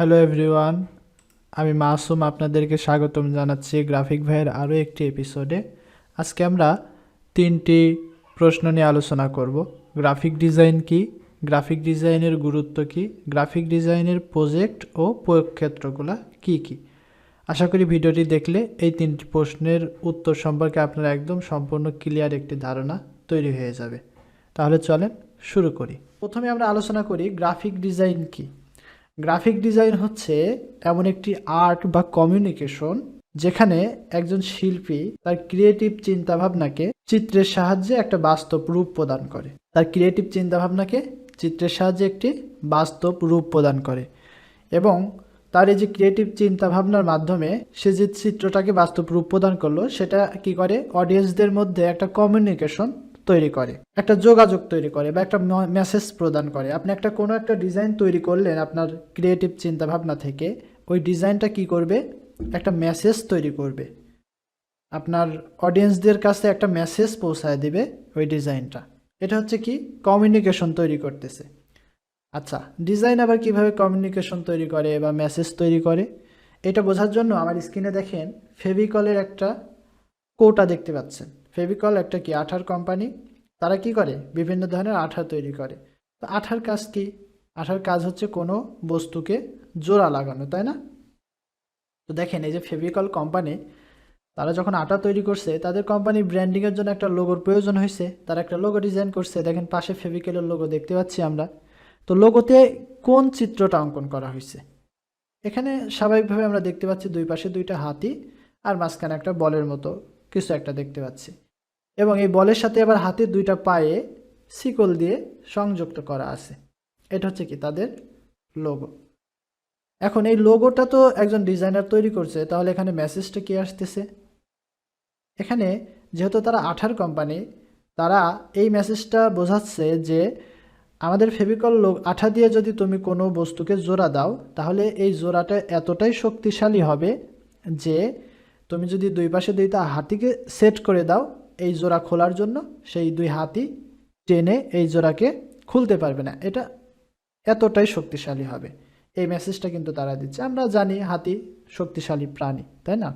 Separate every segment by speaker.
Speaker 1: Hello everyone, আমি মাসুম আপনাদেরকে স্বাগতম জানাচ্ছি গ্রাফিক ভাইয়ের আরও একটি এপিসোডে। আজকে আমরা তিনটি প্রশ্ন নিয়ে আলোচনা করব। গ্রাফিক ডিজাইন কি, গ্রাফিক ডিজাইনের গুরুত্ব কি, গ্রাফিক ডিজাইনের প্রজেক্ট ও প্রয়োগ ক্ষেত্রগুলো কি কি। আশা করি ভিডিওটি দেখলে এই তিনটি প্রশ্নের উত্তর সম্পর্কে আপনার একদম সম্পূর্ণ ক্লিয়ার একটি ধারণা তৈরি হয়ে যাবে। তাহলে চলেন শুরু করি। প্রথমে আমরা আলোচনা করি গ্রাফিক ডিজাইন কি। গ্রাফিক ডিজাইন হচ্ছে এমন একটি আর্ট বা কমিউনিকেশন যেখানে একজন শিল্পী তার ক্রিয়েটিভ চিন্তাভাবনাকে চিত্রের সাহায্যে একটা বাস্তব রূপ প্রদান করে। তার ক্রিয়েটিভ চিন্তাভাবনাকে চিত্রের সাহায্যে একটি বাস্তব রূপ প্রদান করে এবং তার এই যে ক্রিয়েটিভ চিন্তাভাবনার মাধ্যমে সে যে চিত্রটাকে বাস্তব রূপ প্রদান করলো সেটা কি করে, অডিয়েন্সদের মধ্যে একটা কমিউনিকেশন তৈরি করে, একটা যোগাযোগ তৈরি করে বা একটা মেসেজ প্রদান করে। আপনি কোনো একটা ডিজাইন তৈরি করলেন আপনার ক্রিয়েটিভ চিন্তাভাবনা থেকে, ওই ডিজাইনটা কি করবে, একটা মেসেজ তৈরি করবে, আপনার অডিয়েন্সদের কাছে একটা মেসেজ পৌঁছায় দিবে ওই ডিজাইনটা। এটা হচ্ছে কি, কমিউনিকেশন তৈরি করতেছে। আচ্ছা, ডিজাইন আবার কিভাবে কমিউনিকেশন তৈরি করে বা মেসেজ তৈরি করে, এটা বোঝার জন্য আমার স্ক্রিনে দেখেন ফেভিকলের একটা কৌটা দেখতে পাচ্ছেন। ফেভিকল একটা কি আঠার কোম্পানি, তারা কি করে, বিভিন্ন ধরনের আঠা তৈরি করে। তো আঠার কাজ কি, আঠার কাজ হচ্ছে কোনো বস্তুকে জোড়া লাগানো, তাই না? তো দেখেন এই যে ফেভিকল কোম্পানি, তারা যখন আটা তৈরি করছে তাদের কোম্পানির ব্র্যান্ডিংয়ের জন্য একটা লোগোর প্রয়োজন হয়েছে, তারা একটা লোগো ডিজাইন করছে। দেখেন পাশে ফেভিকলের লোগো দেখতে পাচ্ছি আমরা। তো লোগোতে কোন চিত্রটা অঙ্কন করা হয়েছে, এখানে স্বাভাবিকভাবে আমরা দেখতে পাচ্ছি দুই পাশে দুইটা হাতি আর মাঝখানে একটা বলের মতো কিছু একটা দেখতে পাচ্ছি, এবং এই বলের সাথে আবার হাতির দুইটা পায়ে শিকল দিয়ে সংযুক্ত করা আছে। এটা হচ্ছে কি তাদের লোগো। এখন এই লোগোটা তো একজন ডিজাইনার তৈরি করছে, তাহলে এখানে মেসেজটা কি আসতেছে, এখানে যেহেতু তারা আঠার কোম্পানি, তারা এই মেসেজটা বোঝাচ্ছে যে আমাদের ফেভিকল আঠা দিয়ে যদি তুমি কোনো বস্তুকে জোড়া দাও, তাহলে এই জোড়াটা এতটাই শক্তিশালী হবে যে তুমি যদি দুই পাশে দুইটা হাতিকে সেট করে দাও এই জোড়া খোলার জন্য, সেই দুই হাতি টেনে এই জোড়াকে খুলতে পারবে না, এটা এতটাই শক্তিশালী হবে। এই মেসেজটা কিন্তু তারা দিচ্ছে। আমরা জানি হাতি শক্তিশালী প্রাণী, তাই না?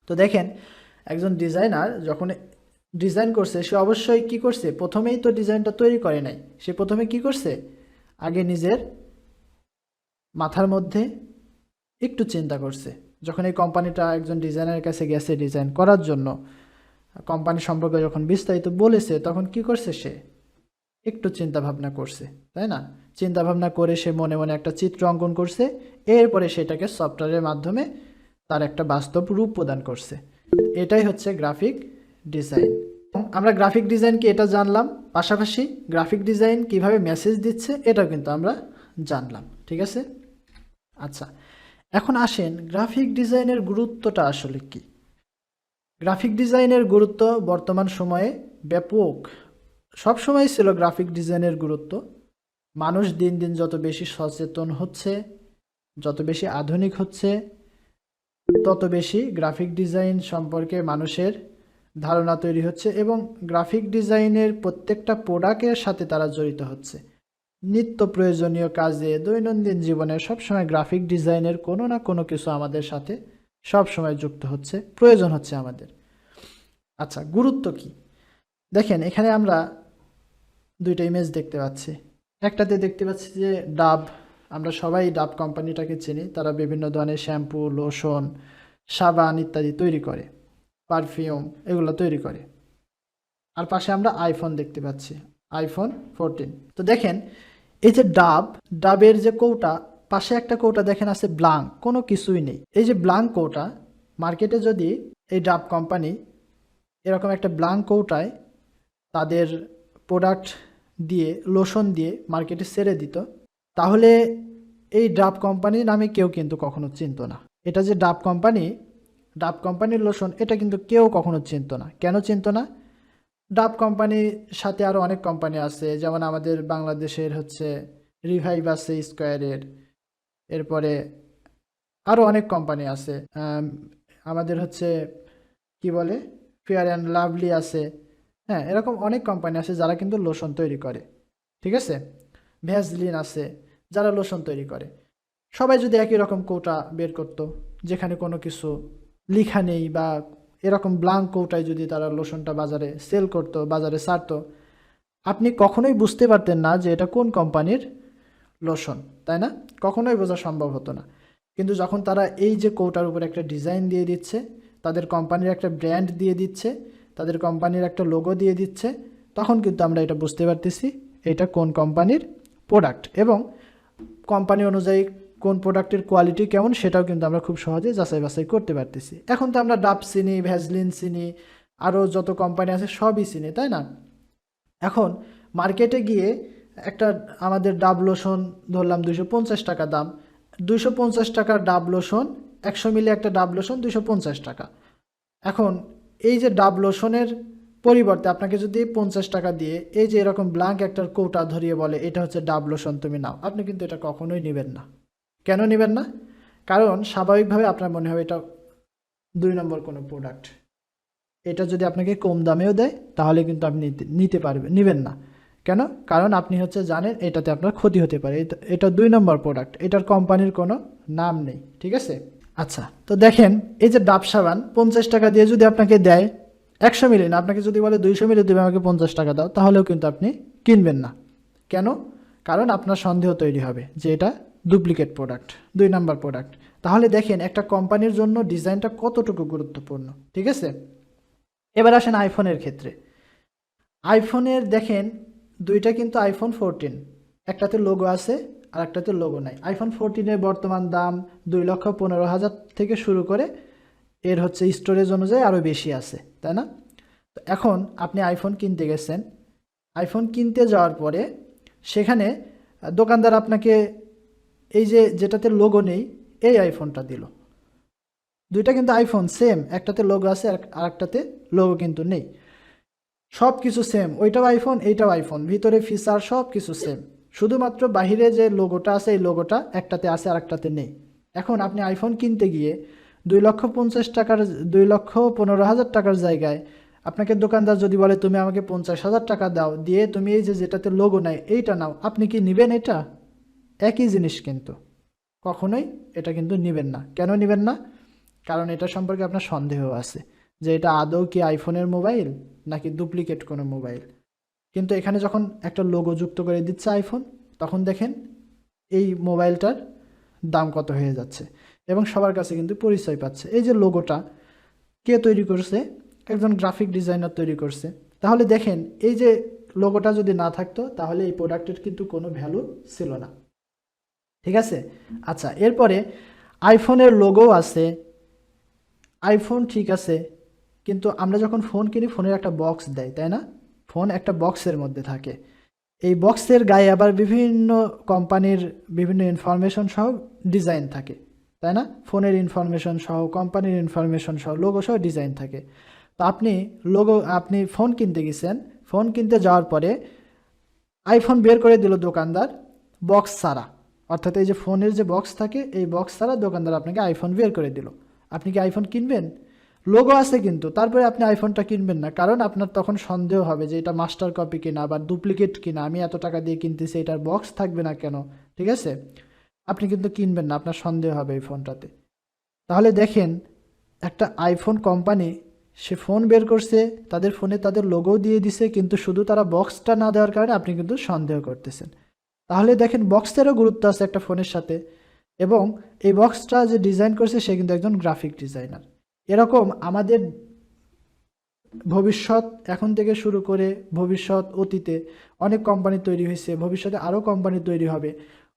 Speaker 1: তো দেখেন একজন ডিজাইনার যখন ডিজাইন করছে, সে অবশ্যই কি করছে, প্রথমেই তো ডিজাইনটা তৈরি করে নাই, সে প্রথমে কি করছে, আগে নিজের মাথার মধ্যে একটু চিন্তা করছে। যখন এই কোম্পানিটা একজন ডিজাইনারের কাছে গেছে ডিজাইন করার জন্য, কোম্পানি সম্পর্কে যখন বিস্তারিত বলেছে, তখন কি করছে, সে একটু চিন্তা ভাবনা করছে, তাই না? চিন্তা ভাবনা করে সে মনে মনে একটা চিত্র অঙ্কন করছে, এরপরে সেটাকে সফটওয়্যারের মাধ্যমে তার একটা বাস্তব রূপ প্রদান করছে। এটাই হচ্ছে গ্রাফিক ডিজাইন। আমরা গ্রাফিক ডিজাইনকে এটা জানলাম, পাশাপাশি গ্রাফিক ডিজাইন কিভাবে মেসেজ দিচ্ছে এটাও কিন্তু আমরা জানলাম, ঠিক আছে? আচ্ছা, এখন আসেন গ্রাফিক ডিজাইনের গুরুত্বটা আসলে কি। গ্রাফিক ডিজাইনের গুরুত্ব বর্তমান সময়ে ব্যাপক, সব সময় ছিল গ্রাফিক ডিজাইনের গুরুত্ব। মানুষ দিন দিন যত বেশি সচেতন হচ্ছে, যত বেশি আধুনিক হচ্ছে, তত বেশি গ্রাফিক ডিজাইন সম্পর্কে মানুষের ধারণা তৈরি হচ্ছে এবং গ্রাফিক ডিজাইনের প্রত্যেকটা প্রোডাক্টের সাথে তারা জড়িত হচ্ছে। নিত্য প্রয়োজনীয় কাজে, দৈনন্দিন জীবনে সবসময় গ্রাফিক ডিজাইনের কোনো না কোনো কিছু আমাদের সাথে সবসময় যুক্ত হচ্ছে, প্রয়োজন হচ্ছে আমাদের। আচ্ছা, গুরুত্ব কি? দেখেন এখানে আমরা দুইটা ইমেজ দেখতে পাচ্ছি। একটাতে দেখতে পাচ্ছি যে ডাব, আমরা সবাই ডাব কোম্পানিটাকে চিনি, তারা বিভিন্ন ধরনের শ্যাম্পু, লোশন, সাবান ইত্যাদি তৈরি করে, পারফিউম এগুলো তৈরি করে। আর পাশে আমরা আইফোন দেখতে পাচ্ছি, আইফোন 14। তো দেখেন এই যে ডাবের যে কৌটা, পাশে একটা কৌটা দেখেন আছে ব্লাঙ্ক, কোনো কিছুই নেই। এই যে ব্লাঙ্ক কৌটা, মার্কেটে যদি এই ডাব কোম্পানি এরকম একটা ব্লাঙ্ক কৌটায় তাদের প্রোডাক্ট দিয়ে, লোশন দিয়ে মার্কেটে ছেড়ে দিত, তাহলে এই ডাব কোম্পানির নামে কেউ কিন্তু কখনো চিনতো না। এটা যে ডাব কোম্পানির লোশন, এটা কিন্তু কেউ কখনো চিনতো না। কেন চিনতো না? ডাব কোম্পানির সাথে আরও অনেক কোম্পানি আছে, যেমন আমাদের বাংলাদেশের হচ্ছে রিভাইভ আছে স্কোয়ারের, এরপরে আরও অনেক কোম্পানি আছে, আমাদের হচ্ছে কি বলে ফেয়ার অ্যান্ড লাভলি আছে, হ্যাঁ, এরকম অনেক কোম্পানি আছে যারা কিন্তু লোশন তৈরি করে, ঠিক আছে? ভ্যাসলিন আছে যারা লোশন তৈরি করে। সবাই যদি একই রকম কৌটা বের করতো, যেখানে কোনো কিছু লেখা নেই বা এরকম ব্ল্যাঙ্ক কৌটায় যদি তারা লোশনটা বাজারে সেল করতো, বাজারে ছাড়তো, আপনি কখনোই বুঝতে পারতেন না যে এটা কোন কোম্পানির লোশন, তাই না? কখনোই বোঝা সম্ভব হতো না। কিন্তু যখন তারা এই যে কৌটার উপর একটা ডিজাইন দিয়ে দিচ্ছে, তাদের কোম্পানির একটা ব্র্যান্ড দিয়ে দিচ্ছে, তাদের কোম্পানির একটা লোগো দিয়ে দিচ্ছে, তখন কিন্তু আমরা এটা বুঝতে পারতেছি এটা কোন কোম্পানির প্রোডাক্ট, এবং কোম্পানি অনুযায়ী কোন প্রোডাক্টের কোয়ালিটি কেমন সেটাও কিন্তু আমরা খুব সহজে যাচাই বাছাই করতে পারতেছি। এখন তো আমরা ডাব চিনি, ভ্যাসলিন চিনি, আরও যত কোম্পানি আছে সবই চিনি, তাই না? এখন মার্কেটে গিয়ে একটা আমাদের ডাব লোশন ধরলাম 250 টাকা দাম, 250 টাকার ডাব লোশন, 100 মিলি একটা ডাব লোশন 250 টাকা। এখন এই যে ডাব লোশনের পরিবর্তে আপনাকে যদি 50 টাকা দিয়ে এই যে এরকম ব্ল্যাঙ্ক একটা কৌটা ধরিয়ে বলে এটা হচ্ছে ডাব লোশন, তুমি নাও, আপনি কিন্তু এটা কখনোই নেবেন না। কেন নেবেন না? কারণ স্বাভাবিকভাবে আপনার মনে হবে এটা 2 নম্বর কোনো প্রোডাক্ট। এটা যদি আপনাকে কম দামেও দেয় তাহলে কিন্তু আপনি নিতে পারবেন, নেবেন না। কেন? কারণ আপনি হচ্ছে জানেন এটাতে আপনার ক্ষতি হতে পারে, এটা 2 নম্বর প্রোডাক্ট, এটার কোম্পানির কোনো নাম নেই, ঠিক আছে? আচ্ছা, তো দেখেন এই যে ডাব সাবান 50 টাকা দিয়ে যদি আপনাকে দেয় 100 মিলি না, আপনাকে যদি বলে 200 মিলি দেবে আমাকে 50 টাকা দাও, তাহলেও কিন্তু আপনি কিনবেন না। কেন? কারণ আপনার সন্দেহ তৈরি হবে যে এটা ডুপ্লিকেট প্রোডাক্ট, 2 নম্বর প্রোডাক্ট। তাহলে দেখেন একটা কোম্পানির জন্য ডিজাইনটা কতটুকু গুরুত্বপূর্ণ, ঠিক আছে? এবার আসেন আইফোনের ক্ষেত্রে। আইফোনের দেখেন দুইটা কিন্তু আইফোন 14, একটাতে লোগো আছে আর একটাতে লোগো নাই। আইফোন 14-এর বর্তমান দাম 2,15,000 থেকে শুরু করে এর হচ্ছে স্টোরেজ অনুযায়ী আরও বেশি আছে, তাই না? তো এখন আপনি আইফোন কিনতে গেছেন, আইফোন কিনতে যাওয়ার পরে সেখানে দোকানদার আপনাকে এই যে যেটাতে লোগো নেই এই আইফোনটা দিল। দুইটা কিন্তু আইফোন সেম, একটাতে লোগো আছে আর একটাতে লোগো কিন্তু নেই। সব কিছু সেম, ওইটাও আইফোন এইটাও আইফোন, ভিতরে ফিচার সব কিছু সেম, শুধুমাত্র বাহিরে যে লোগোটা আছে এই লোগোটা একটাতে আছে আর একটাতে নেই। এখন আপনি আইফোন কিনতে গিয়ে 2,50,000 টাকার 2,15,000 টাকার জায়গায় আপনাকে দোকানদার যদি বলে তুমি আমাকে 50,000 টাকা দাও, দিয়ে তুমি এই যে যেটাতে লোগো নাই এইটা নাও, আপনি কি নেবেন? এটা একই জিনিস কিন্তু কখনোই এটা কিন্তু নেবেন না। কেন নেবেন না? কারণ এটা সম্পর্কে আপনার সন্দেহ আছে যে এটা আদৌ কি আইফোনের মোবাইল নাকি ডুপ্লিকেট কোনো মোবাইল। কিন্তু এখানে যখন একটা লোগো যুক্ত করে দিচ্ছে আইফোন, তখন দেখেন এই মোবাইলটার দাম কত হয়ে যাচ্ছে এবং সবার কাছে কিন্তু পরিচয় পাচ্ছে। এই যে লোগোটা কে তৈরি করছে? একজন গ্রাফিক ডিজাইনার তৈরি করছে। তাহলে দেখেন এই যে লোগোটা যদি না থাকতো তাহলে এই প্রোডাক্টের কিন্তু কোনো ভ্যালু ছিল না, ঠিক আছে? আচ্ছা, এরপরে আইফোনের লোগো আছে, আইফোন ঠিক আছে, কিন্তু আমরা যখন ফোন কিনি ফোনের একটা বক্স দেয়, তাই না? ফোন একটা বক্সের মধ্যে থাকে, এই বক্সের গায়ে আবার বিভিন্ন কোম্পানির বিভিন্ন ইনফরমেশন সহ ডিজাইন থাকে, তাই না? ফোনের ইনফরমেশন সহ, কোম্পানির ইনফরমেশন সহ, লোগো সহ ডিজাইন থাকে। তো আপনি ফোন কিনতে গেছেন, ফোন কিনতে যাওয়ার পরে আইফোন বের করে দিল দোকানদার বক্স ছাড়া, অর্থাৎ এই যে ফোনের যে বক্স থাকে এই বক্স ছাড়া দোকানদার আপনাকে আইফোন বের করে দিল। আপনি কি আইফোন কিনবেন? লোগো আছে কিন্তু তারপরে আপনি আইফোনটা কিনবেন না, কারণ আপনার তখন সন্দেহ হবে যে এটা মাস্টার কপি কিনা বা ডুপ্লিকেট কিনা, আমি এত টাকা দিয়ে কিনতেছি এটার বক্স থাকবে না কেন, ঠিক আছে? আপনি কিন্তু কিনবেন না, আপনার সন্দেহ হবে এই ফোনটাতে। তাহলে দেখেন একটা আইফোন কোম্পানি সে ফোন বের করছে, তাদের ফোনে তাদের লোগো দিয়ে দিছে, কিন্তু শুধু তারা বক্সটা না দেওয়ার কারণে আপনি কিন্তু সন্দেহ করতেছেন। তাহলে দেখেন বক্সেরও গুরুত্ব আছে একটা ফোনের সাথে, এবং এই বক্সটা যে ডিজাইন করছে সে কিন্তু একজন গ্রাফিক ডিজাইনার। এরকম আমাদের ভবিষ্যৎ এখন থেকে শুরু করে ভবিষ্যৎ অতীতে অনেক কোম্পানি তৈরি হয়েছে, ভবিষ্যতে আরও কোম্পানি তৈরি হবে,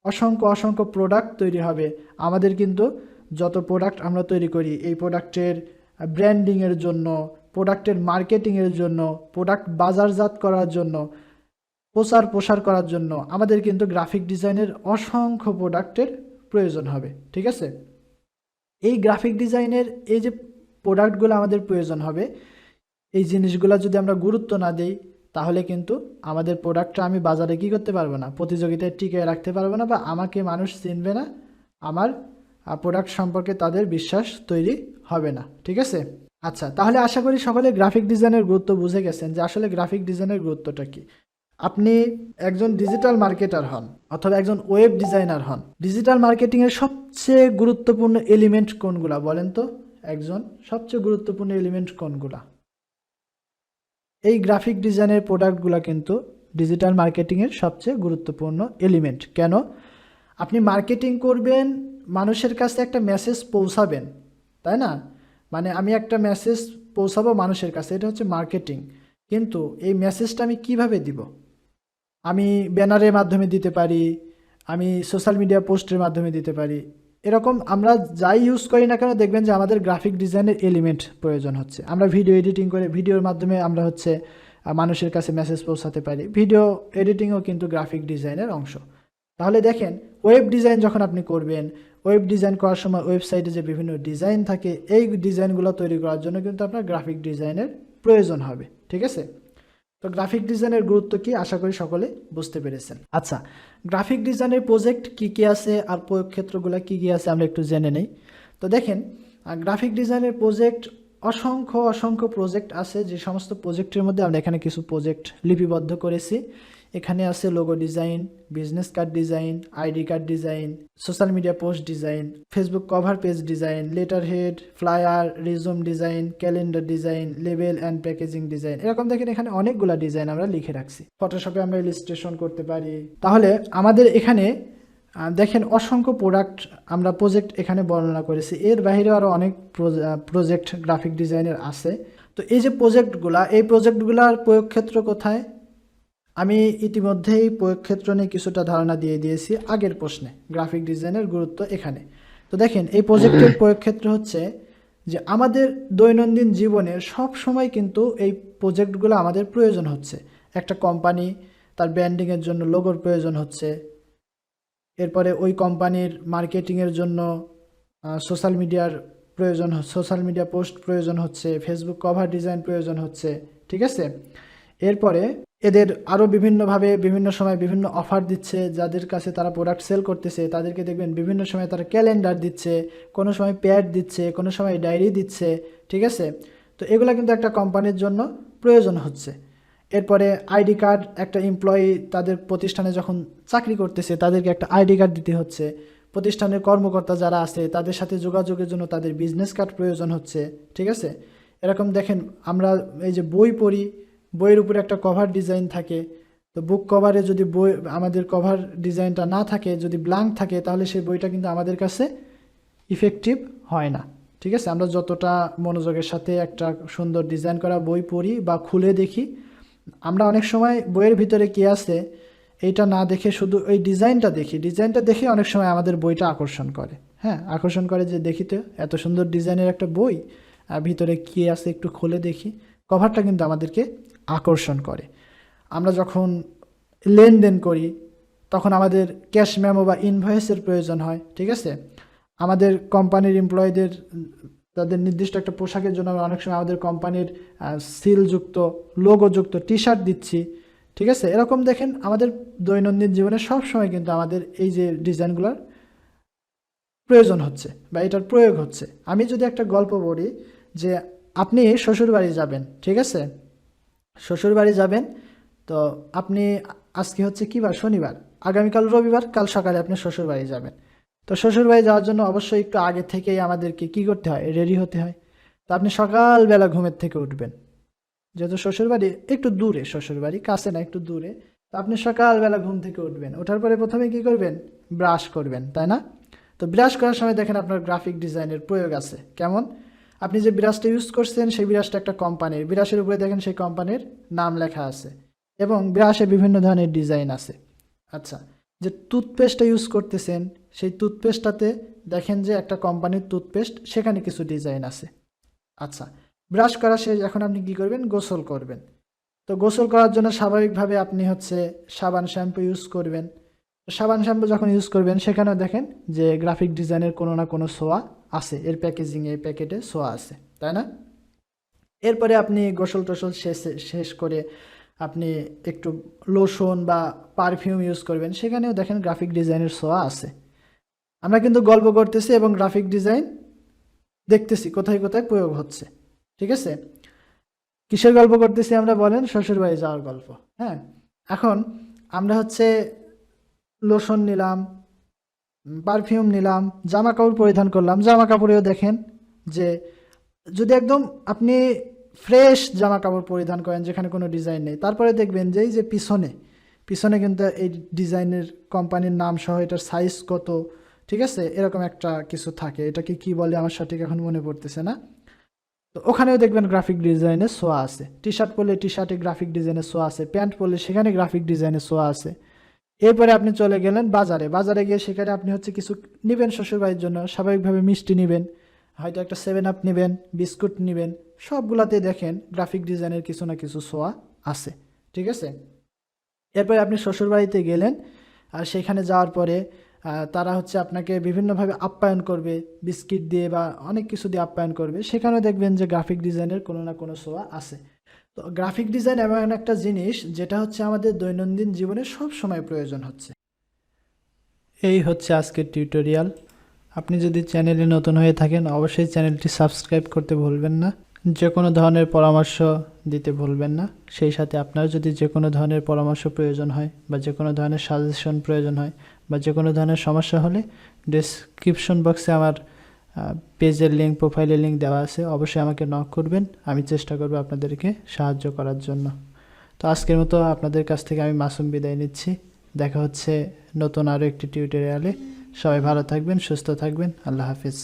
Speaker 1: অসংখ্য অসংখ্য প্রোডাক্ট তৈরি হবে। আমাদের কিন্তু যত প্রোডাক্ট আমরা তৈরি করি এই প্রোডাক্টের ব্র্যান্ডিংয়ের জন্য, প্রোডাক্টের মার্কেটিংয়ের জন্য, প্রোডাক্ট বাজারজাত করার জন্য, প্রচার প্রসার করার জন্য আমাদের কিন্তু গ্রাফিক ডিজাইনের অসংখ্য প্রোডাক্টের প্রয়োজন হবে, ঠিক আছে? এই গ্রাফিক ডিজাইনের এই যে প্রোডাক্টগুলো আমাদের প্রয়োজন হবে, এই জিনিসগুলো যদি আমরা গুরুত্ব না দিই তাহলে কিন্তু আমাদের প্রোডাক্টটা আমি বাজারে কী করতে পারবো না, প্রতিযোগিতায় টিকিয়ে রাখতে পারবো না, বা আমাকে মানুষ চিনবে না, আমার প্রোডাক্ট সম্পর্কে তাদের বিশ্বাস তৈরি হবে না, ঠিক আছে? আচ্ছা, তাহলে আশা করি সকলে গ্রাফিক ডিজাইনের গুরুত্ব বুঝে গেছেন যে আসলে গ্রাফিক ডিজাইনের গুরুত্বটা কী। আপনি একজন ডিজিটাল মার্কেটার হন অথবা একজন ওয়েব ডিজাইনার হন, ডিজিটাল মার্কেটিংয়ের সবচেয়ে গুরুত্বপূর্ণ এলিমেন্ট কোনগুলা বলেন তো? একজন সবচেয়ে গুরুত্বপূর্ণ এলিমেন্ট কোনগুলা? এই গ্রাফিক ডিজাইনের প্রোডাক্টগুলো কিন্তু ডিজিটাল মার্কেটিংয়ের সবচেয়ে গুরুত্বপূর্ণ এলিমেন্ট। কেন? আপনি মার্কেটিং করবেন, মানুষের কাছে একটা মেসেজ পৌঁছাবেন, তাই না? মানে আমি একটা মেসেজ পৌঁছাবো মানুষের কাছে, এটা হচ্ছে মার্কেটিং। কিন্তু এই মেসেজটা আমি কিভাবে দিব? আমি ব্যানারের মাধ্যমে দিতে পারি, আমি সোশ্যাল মিডিয়া পোস্টের মাধ্যমে দিতে পারি। এরকম আমরা যাই ইউজ করি না কেন দেখবেন যে আমাদের গ্রাফিক ডিজাইনের এলিমেন্ট প্রয়োজন হচ্ছে। আমরা ভিডিও এডিটিং করে ভিডিওর মাধ্যমে আমরা হচ্ছে মানুষের কাছে মেসেজ পৌঁছাতে পারি। ভিডিও এডিটিংও কিন্তু গ্রাফিক ডিজাইনের অংশ। তাহলে দেখেন, ওয়েব ডিজাইন যখন আপনি করবেন, ওয়েব ডিজাইন করার সময় ওয়েবসাইটে যে বিভিন্ন ডিজাইন থাকে, এই ডিজাইনগুলো তৈরি করার জন্য কিন্তু আপনার গ্রাফিক ডিজাইনের প্রয়োজন হবে। ঠিক আছে? তো গ্রাফিক ডিজাইনের গুরুত্ব কি আশা করি সকলে বুঝতে পেরেছেন। আচ্ছা, গ্রাফিক ডিজাইনের প্রজেক্ট কি কি আছে আর প্রয়োগ ক্ষেত্রগুলো কি কি আছে আমরা একটু জেনে নেই। তো দেখেন, গ্রাফিক ডিজাইনের প্রজেক্ট অসংখ্য অসংখ্য প্রজেক্ট আছে। যে সমস্ত প্রজেক্টের মধ্যে আমরা এখানে কিছু প্রজেক্ট লিপিবদ্ধ করেছি। এখানে আছে logo design, business card design, ID card design, social media post design, Facebook cover page design, letter head, flyer, resume design, calendar design, label and packaging design. এরকম দেখেন এখানে অনেকগুলো ডিজাইন আমরা লিখে রাখছি। ফটোশপে আমরা ইলাস্ট্রেশন করতে পারি। তাহলে আমাদের এখানে দেখেন অসংখ্য প্রোডাক্ট আমরা প্রজেক্ট এখানে বর্ণনা করেছি। এর বাইরে আরও অনেক প্রজেক্ট গ্রাফিক ডিজাইনের আছে। তো এই যে প্রজেক্টগুলা, এই প্রজেক্টগুলার প্রয়োগ ক্ষেত্র কোথায়? আমি ইতিমধ্যেই প্রয়োগ ক্ষেত্র নিয়ে কিছুটা ধারণা দিয়ে দিয়েছি আগের প্রশ্নে। গ্রাফিক ডিজাইনের গুরুত্ব এখানে। তো দেখেন, এই প্রজেক্টের প্রয়োগ ক্ষেত্র হচ্ছে যে আমাদের দৈনন্দিন জীবনের সব সময় কিন্তু এই প্রজেক্টগুলো আমাদের প্রয়োজন হচ্ছে। একটা কোম্পানি তার ব্র্যান্ডিংয়ের জন্য লোগোর প্রয়োজন হচ্ছে, এরপরে ওই কোম্পানির মার্কেটিংয়ের জন্য সোশ্যাল মিডিয়ার প্রয়োজন, সোশ্যাল মিডিয়া পোস্ট প্রয়োজন হচ্ছে, ফেসবুক কভার ডিজাইন প্রয়োজন হচ্ছে। ঠিক আছে? এরপরে এদের আরও বিভিন্নভাবে বিভিন্ন সময় বিভিন্ন অফার দিচ্ছে, যাদের কাছে তারা প্রোডাক্ট সেল করতেছে তাদেরকে দেখবেন বিভিন্ন সময় তারা ক্যালেন্ডার দিচ্ছে, কোনো সময় প্যাড দিচ্ছে, কোনো সময় ডায়েরি দিচ্ছে। ঠিক আছে? তো এগুলো কিন্তু একটা কোম্পানির জন্য প্রয়োজন হচ্ছে। এরপরে আইডি কার্ড, একটা এমপ্লয়ি তাদের প্রতিষ্ঠানে যখন চাকরি করতেছে তাদেরকে একটা আইডি কার্ড দিতে হচ্ছে। প্রতিষ্ঠানের কর্মকর্তা যারা আছে তাদের সাথে যোগাযোগের জন্য তাদের বিজনেস কার্ড প্রয়োজন হচ্ছে। ঠিক আছে? এরকম দেখেন, আমরা এই যে বই পড়ি, বইয়ের উপরে একটা কভার ডিজাইন থাকে। তো বুক কভারে যদি বই আমাদের কভার ডিজাইনটা না থাকে, যদি ব্ল্যাঙ্ক থাকে, তাহলে সেই বইটা কিন্তু আমাদের কাছে ইফেক্টিভ হয় না। ঠিক আছে? আমরা যতটা মনোযোগের সাথে একটা সুন্দর ডিজাইন করা বই পড়ি বা খুলে দেখি, আমরা অনেক সময় বইয়ের ভিতরে কী আছে এইটা না দেখে শুধু ওই ডিজাইনটা দেখি। ডিজাইনটা দেখে অনেক সময় আমাদের বইটা আকর্ষণ করে। হ্যাঁ, আকর্ষণ করে যে দেখি তো এত সুন্দর ডিজাইনের একটা বই, ভিতরে কী আছে একটু খুলে দেখি। কভারটা কিন্তু আমাদেরকে আকর্ষণ করে। আমরা যখন লেনদেন করি তখন আমাদের ক্যাশ মেমো বা ইনভয়েসের প্রয়োজন হয়। ঠিক আছে? আমাদের কোম্পানির এমপ্লয়ীদের তাদের নির্দিষ্ট একটা পোশাকের জন্য আমরা অনেক সময় আমাদের কোম্পানির সিলযুক্ত লোগোযুক্ত টি শার্ট দিচ্ছি। ঠিক আছে? এরকম দেখেন আমাদের দৈনন্দিন জীবনে সব সময় কিন্তু আমাদের এই যে ডিজাইনগুলোর প্রয়োজন হচ্ছে বা এটার প্রয়োগ হচ্ছে। আমি যদি একটা গল্প বলি যে আপনি শ্বশুরবাড়ি যাবেন। ঠিক আছে? শ্বশুরবাড়ি যাবেন, তো আপনি আজকে হচ্ছে কী বার? শনিবার, আগামীকাল রবিবার, কাল সকালে আপনি শ্বশুরবাড়ি যাবেন। তো শ্বশুরবাড়ি যাওয়ার জন্য অবশ্যই একটু আগে থেকেই আমাদেরকে কী করতে হয়? রেডি হতে হয়। তো আপনি সকালবেলা ঘুমের থেকে উঠবেন, যেহেতু শ্বশুরবাড়ি একটু দূরে, শ্বশুরবাড়ি কাছে না, একটু দূরে। তো আপনি সকালবেলা ঘুম থেকে উঠবেন, ওঠার পরে প্রথমে কী করবেন? ব্রাশ করবেন, তাই না? তো ব্রাশ করার সময় দেখেন আপনার গ্রাফিক ডিজাইনের প্রয়োগ আছে। কেমন? আপনি যে ব্রাশটা ইউজ করছেন সেই ব্রাশটা একটা কোম্পানির, ব্রাশের উপরে দেখেন সেই কোম্পানির নাম লেখা আছে এবং ব্রাশে বিভিন্ন ধরনের ডিজাইন আছে। আচ্ছা, যে টুথপেস্টটা ইউজ করতেছেন সেই টুথপেস্টটাতে দেখেন যে একটা কোম্পানির টুথপেস্ট, সেখানে কিছু ডিজাইন আছে। আচ্ছা, ব্রাশ করা শেষ, এখন আপনি কি করবেন? গোসল করবেন। তো গোসল করার জন্য স্বাভাবিকভাবে আপনি হচ্ছে সাবান শ্যাম্পু ইউজ করবেন। সাবান শ্যাম্পু যখন ইউজ করবেন সেখানেও দেখেন যে গ্রাফিক ডিজাইনের কোনো না কোনো ছোঁয়া আছে, এর প্যাকেজিংয়ে প্যাকেটে ছোঁয়া আছে, তাই না? এরপরে আপনি গোসল টোসল শেষ করে আপনি একটু লোশন বা পারফিউম ইউজ করবেন, সেখানেও দেখেন গ্রাফিক ডিজাইনের ছোঁয়া আছে। আমরা কিন্তু গল্প করতেছি এবং গ্রাফিক ডিজাইন দেখতেছি কোথায় কোথায় প্রয়োগ হচ্ছে। ঠিক আছে? কিসের গল্প করতেছি আমরা বলেন? শ্বশুরবাড়ি যাওয়ার গল্প। হ্যাঁ, এখন আমরা হচ্ছে লোশন নিলাম, পারফিউম নিলাম, জামা কাপড় পরিধান করলাম। জামা কাপড়েও দেখেন যে যদি একদম আপনি ফ্রেশ জামা কাপড় পরিধান করেন যেখানে কোনো ডিজাইন নেই, তারপরে দেখবেন যে এই যে পিছনে পিছনে কিন্তু এই ডিজাইনের কোম্পানির নাম সহ এটার সাইজ কত, ঠিক আছে, এরকম একটা কিছু থাকে। এটাকে কি বলে আমার সঠিক এখন মনে পড়তেছে না। তো ওখানেও দেখবেন গ্রাফিক ডিজাইনের ছোঁয়া আছে। টি শার্ট পরলে টি শার্টে গ্রাফিক ডিজাইনের ছোঁয়া আছে, প্যান্ট পরলে সেখানে গ্রাফিক ডিজাইনের ছোঁয়া আছে। এরপরে আপনি চলে গেলেন বাজারে। বাজারে গিয়ে সেখানে আপনি হচ্ছে কিছু নেবেন শ্বশুরবাড়ির জন্য, স্বাভাবিকভাবে মিষ্টি নেবেন, হয়তো একটা 7 আপ নেবেন, বিস্কুট নেবেন। সবগুলাতে দেখেন গ্রাফিক ডিজাইনের কিছু না কিছু ছোঁয়া আছে, ঠিক আছে। এরপরে আপনি শ্বশুরবাড়িতে গেলেন, আর সেখানে যাওয়ার পরে তারা হচ্ছে আপনাকে বিভিন্নভাবে আপ্যায়ন করবে, বিস্কিট দিয়ে বা অনেক কিছু দিয়ে আপ্যায়ন করবে। সেখানেও দেখবেন যে গ্রাফিক ডিজাইনের কোনো না কোনো ছোঁয়া আছে। তো গ্রাফিক ডিজাইন এমন একটা জিনিস যেটা হচ্ছে আমাদের দৈনন্দিন জীবনে সব সময় প্রয়োজন হচ্ছে। এই হচ্ছে আজকের টিউটোরিয়াল। আপনি যদি চ্যানেলে নতুন হয়ে থাকেন অবশ্যই চ্যানেলটি সাবস্ক্রাইব করতে ভুলবেন না, যে কোনো ধরনের পরামর্শ দিতে ভুলবেন না। সেই সাথে আপনার যদি যে কোনো ধরনের পরামর্শ প্রয়োজন হয় বা যে কোনো ধরনের সাজেশন প্রয়োজন হয় বা যে কোনো ধরনের সমস্যা হলে ডেসক্রিপশন বক্সে আমার পেজের লিঙ্ক, প্রোফাইলের লিঙ্ক দেওয়া আছে। অবশ্যই আমাকে নক করবেন, আমি চেষ্টা করব আপনাদেরকে সাহায্য করার জন্য। তো আজকের মতো আপনাদের কাছ থেকে আমি মাসুম বিদায় নিচ্ছি। দেখা হচ্ছে নতুন আরও একটি টিউটোরিয়ালে। সবাই ভালো থাকবেন, সুস্থ থাকবেন। আল্লাহ হাফিজ।